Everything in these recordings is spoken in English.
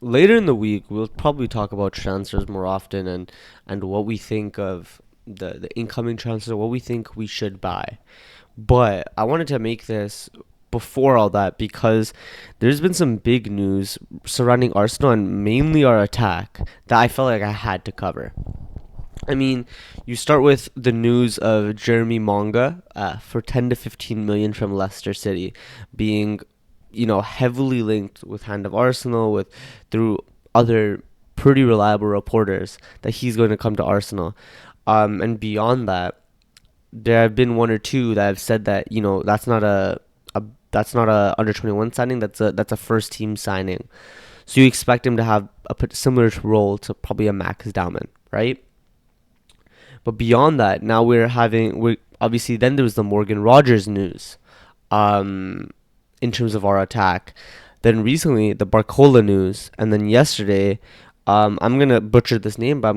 later in the week, we'll probably talk about transfers more often and what we think of the incoming transfer, what we think we should buy. But I wanted to make this before all that because there's been some big news surrounding Arsenal and mainly our attack that I felt like I had to cover. I mean, you start with the news of Jeremy Monga for 10 to 15 million from Leicester City being, heavily linked with hand of Arsenal with through other pretty reliable reporters that he's going to come to Arsenal. And beyond that, there have been one or two that have said that, that's not a under 21 signing, that's a first team signing. So you expect him to have a similar role to probably a Max Dowman, right? But beyond that, now we obviously then there was the Morgan Rogers news, um, in terms of our attack. Then recently the Barcola news, and then yesterday, I'm gonna butcher this name, but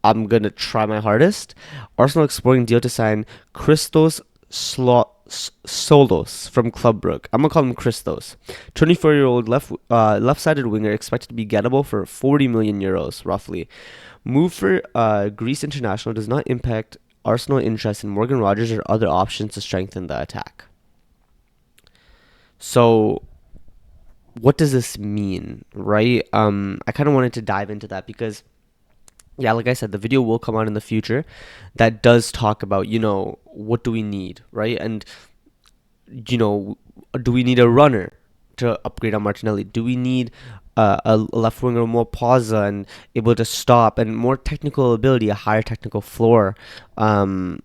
I'm gonna try my hardest. Arsenal exploring deal to sign Christos Solos from Club Brugge. I'm gonna call him Christos. 24-year-old left-sided winger expected to be gettable for 40 million euros roughly. Move for Greece international does not impact Arsenal interest in Morgan Rogers or other options to strengthen the attack. So what does this mean, right? I kind of wanted to dive into that because, yeah, like I said, the video will come out in the future that does talk about, what do we need, right? And, you know, do we need a runner to upgrade on Martinelli? Do we need a left winger more pausa and able to stop and more technical ability, a higher technical floor, um,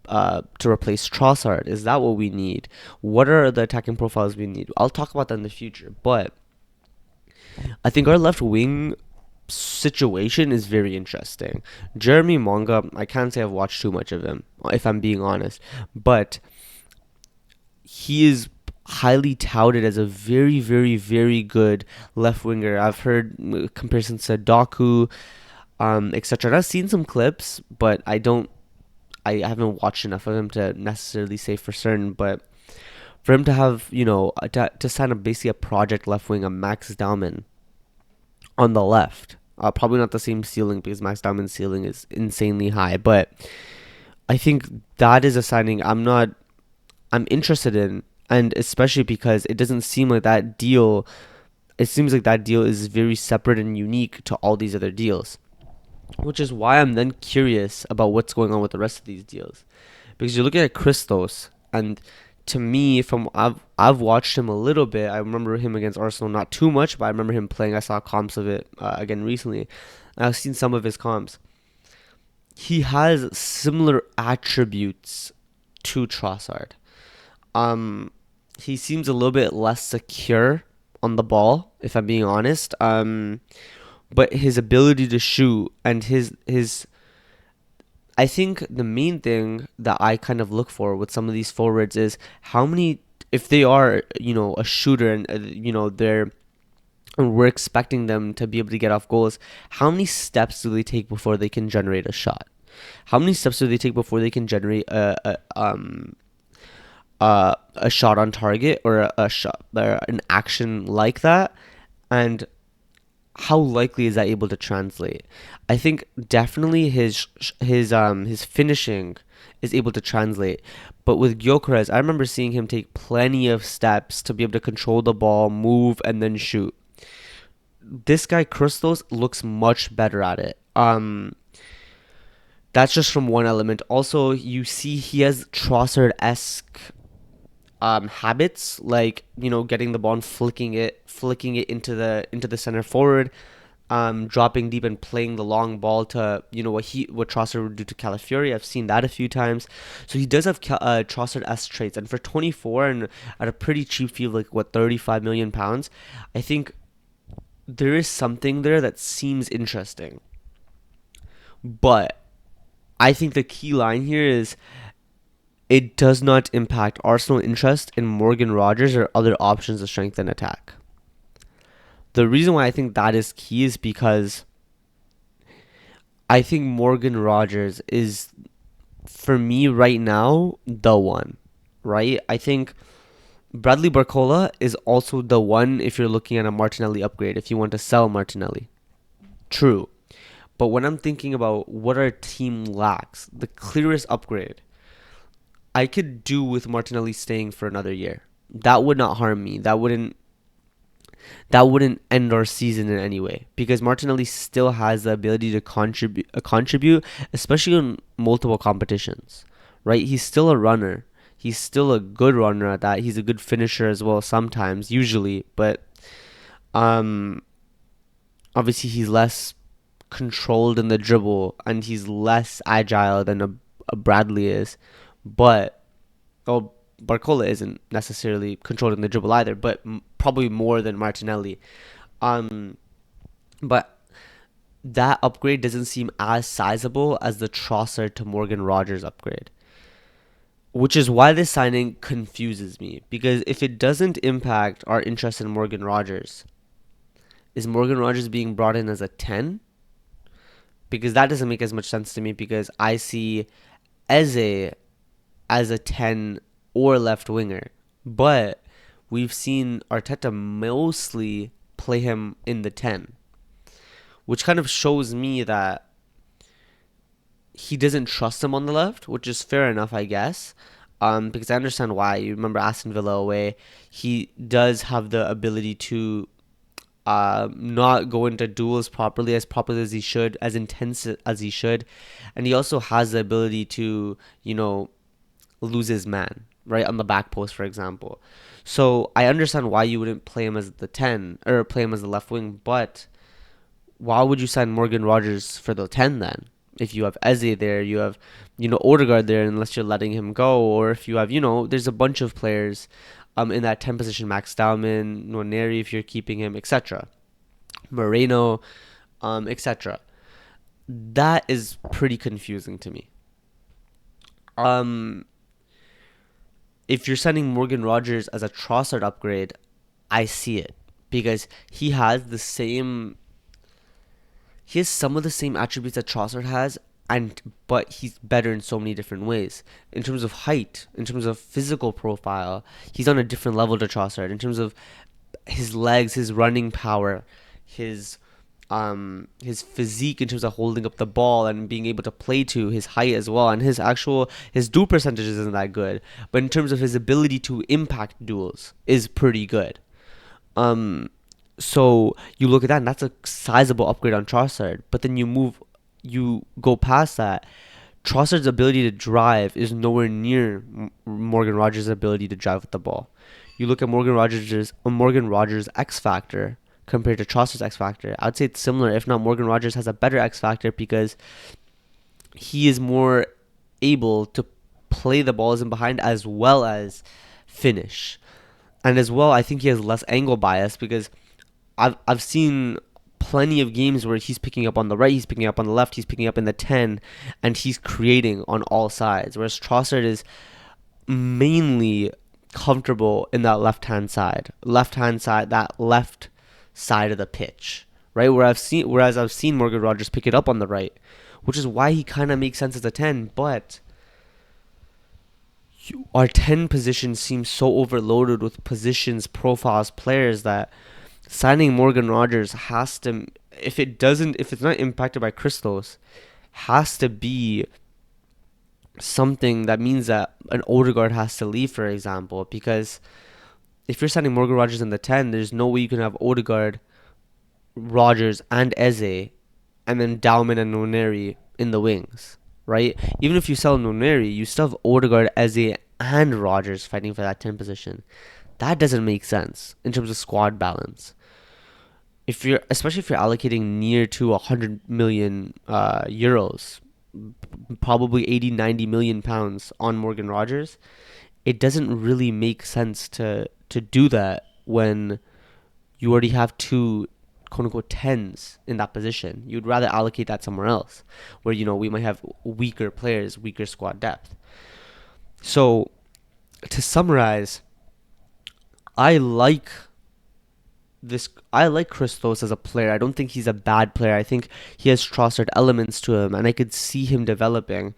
to replace Trossard? Is that what we need? What are the attacking profiles we need? I'll talk about that in the future, but I think our left wing situation is very interesting. Jeremy Monga, I can't say I've watched too much of him, if I'm being honest, but he is highly touted as a very, very, very good left winger. I've heard comparisons to Doku, etc. And I've seen some clips, but I haven't watched enough of him to necessarily say for certain. But for him to have, to sign a basically a project left wing, a Max Dowman on the left. Probably not the same ceiling because Max Diamond's ceiling is insanely high, but I think that is a signing I'm interested in, and especially because it doesn't seem like that deal. It seems like that deal is very separate and unique to all these other deals, which is why I'm then curious about what's going on with the rest of these deals. Because you're looking at Christos, and to me, from I've watched him a little bit. I remember him against Arsenal, not too much, but I remember him playing. I saw comps of it again recently. I've seen some of his comps. He has similar attributes to Trossard. Um, he seems a little bit less secure on the ball, if I'm being honest. But his ability to shoot and his I think the main thing that I kind of look for with some of these forwards is how many, if they are, a shooter and, and we're expecting them to be able to get off goals, how many steps do they take before they can generate a shot? How many steps do they take before they can generate a shot on target or a shot or an action like that? And how likely is that able to translate? I think definitely his finishing is able to translate, but with Gyökeres, I remember seeing him take plenty of steps to be able to control the ball, move, and then shoot. This guy Christos looks much better at it. That's just from one element. Also, you see he has Trossard-esque habits, like getting the ball and flicking it into the center forward, dropping deep and playing the long ball to what Trossard would do to Calafiori. I've seen that a few times. So he does have Trossard S traits, and for 24 and at a pretty cheap fee of like what 35 million pounds, I think there is something there that seems interesting. But I think the key line here is it does not impact Arsenal interest in Morgan Rogers or other options to strengthen attack. The reason why I think that is key is because I think Morgan Rogers is, for me right now, the one, right? I think Bradley Barcola is also the one if you're looking at a Martinelli upgrade, if you want to sell Martinelli. True. But when I'm thinking about what our team lacks, the clearest upgrade, I could do with Martinelli staying for another year. That would not harm me. That wouldn't end our season in any way because Martinelli still has the ability to contribute, especially in multiple competitions. Right? He's still a runner. He's still a good runner at that. He's a good finisher as well sometimes, usually, but um obviously he's less controlled in the dribble and he's less agile than a Bradley is. But well, Barcola isn't necessarily controlled in the dribble either, but probably more than Martinelli. Um, but that upgrade doesn't seem as sizable as the Trossard to Morgan Rogers upgrade, which is why this signing confuses me. Because if it doesn't impact our interest in Morgan Rogers, is Morgan Rogers being brought in as a 10? Because that doesn't make as much sense to me because I see Eze as a 10 or left winger. But we've seen Arteta mostly play him in the 10, which kind of shows me that he doesn't trust him on the left, which is fair enough, I guess. Because I understand why. You remember Aston Villa away, he does have the ability to not go into duels properly as he should, as intense as he should, and he also has the ability to, lose his man right on the back post, for example. So I understand why you wouldn't play him as the 10 or play him as the left wing, but why would you sign Morgan Rogers for the 10 then? If you have Eze there, you have, Odegaard there, unless you're letting him go, or if you have, there's a bunch of players in that 10 position, Max Dowman, Nwaneri if you're keeping him, etc. Moreno, etc. That is pretty confusing to me. Um, if you're sending Morgan Rogers as a Trossard upgrade, I see it because he has some of the same attributes that Trossard has, and but he's better in so many different ways. In terms of height, in terms of physical profile, he's on a different level to Trossard. In terms of his legs, his running power, his his physique in terms of holding up the ball and being able to play to his height as well, and his duel percentage isn't that good, but in terms of his ability to impact duels is pretty good. Um, so you look at that, and that's a sizable upgrade on Trossard. But then you go past that. Trossard's ability to drive is nowhere near Morgan Rogers' ability to drive with the ball. You look at Morgan Rogers' X factor compared to Trossard's X factor. I'd say it's similar, if not Morgan Rogers has a better X factor because he is more able to play the balls in behind as well as finish. And as well, I think he has less angle bias because I've seen plenty of games where he's picking up on the right, he's picking up on the left, he's picking up in the 10, and he's creating on all sides. Whereas Trossard is mainly comfortable in that that left side of the pitch, right? Whereas I've seen Morgan Rogers pick it up on the right, which is why he kind of makes sense as a 10. But our 10 position seems so overloaded with positions, profiles, players that signing Morgan Rogers has to, if it's not impacted by Christos, has to be something that means that an Odegaard has to leave, for example, because if you're signing Morgan Rogers in the 10, there's no way you can have Odegaard, Rogers, and Eze, and then Dalman and Nwaneri in the wings, right? Even if you sell Nwaneri, you still have Odegaard, Eze, and Rogers fighting for that 10 position. That doesn't make sense in terms of squad balance. Especially if you're allocating near to 100 million euros, probably 80, 90 million pounds on Morgan Rogers, it doesn't really make sense to do that when you already have two quote unquote tens in that position. You'd rather allocate that somewhere else where we might have weaker players, weaker squad depth. So to summarize, I like Christos as a player. I don't think he's a bad player. I think he has Trossard elements to him, and I could see him developing.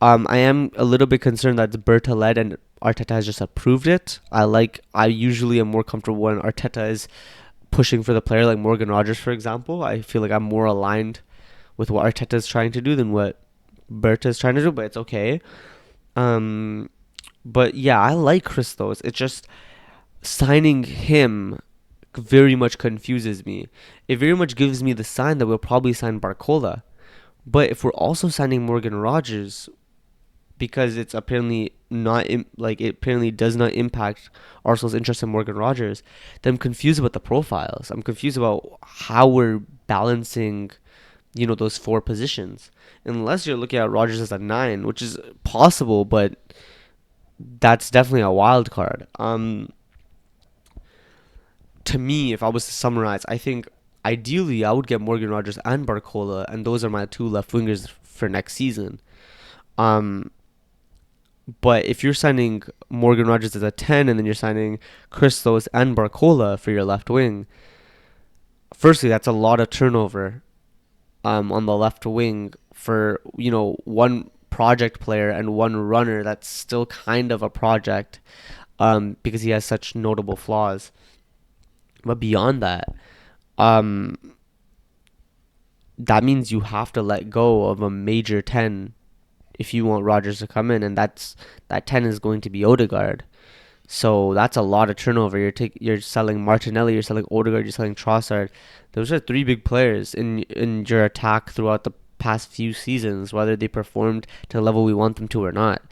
I am a little bit concerned that Berta led and Arteta has just approved it. I usually am more comfortable when Arteta is pushing for the player, like Morgan Rogers, for example. I feel like I'm more aligned with what Arteta is trying to do than what Berta is trying to do, but it's okay. Um, but yeah, I like Christos. It's just signing him very much confuses me. It very much gives me the sign that we'll probably sign Barcola. But if we're also signing Morgan Rogers, because it's apparently not like it apparently does not impact Arsenal's interest in Morgan Rogers, then I'm confused about the profiles. I'm confused about how we're balancing, those four positions. Unless you're looking at Rogers as a nine, which is possible, but that's definitely a wild card. To me, if I was to summarize, I think ideally I would get Morgan Rogers and Barcola, and those are my two left wingers for next season. Um, but if you're signing Morgan Rogers as a 10 and then you're signing Christos and Barcola for your left wing, firstly, that's a lot of turnover on the left wing for, one project player and one runner that's still kind of a project because he has such notable flaws. But beyond that, um, that means you have to let go of a major 10 if you want Rogers to come in, and that 10 is going to be Odegaard. So that's a lot of turnover. You're selling Martinelli, you're selling Odegaard, you're selling Trossard. Those are three big players in your attack throughout the past few seasons, whether they performed to the level we want them to or not.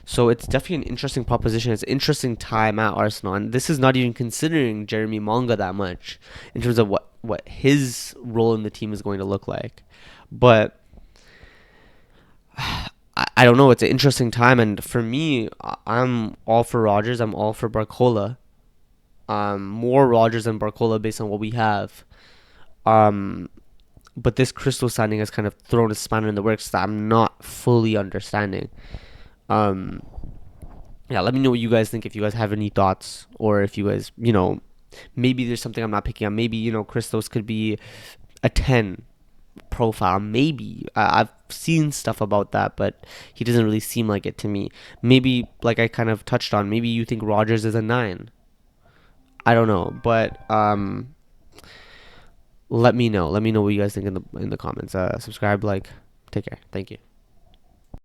So it's definitely an interesting proposition. It's an interesting time at Arsenal, and this is not even considering Jeremy Monga that much in terms of what his role in the team is going to look like. But I don't know. It's an interesting time, and for me, I'm all for Rogers. I'm all for Barcola. More Rogers than Barcola based on what we have. Um, but this Crystal signing has kind of thrown a spanner in the works that I'm not fully understanding. Um, yeah, let me know what you guys think. If you guys have any thoughts, or if you guys, maybe there's something I'm not picking up. Maybe Christos could be a 10 profile. Maybe I've seen stuff about that, but he doesn't really seem like it to me. Maybe, like I kind of touched on, maybe you think Rogers is a 9. I don't know, but let me know. Let me know what you guys think in the comments. Subscribe, like, take care. Thank you.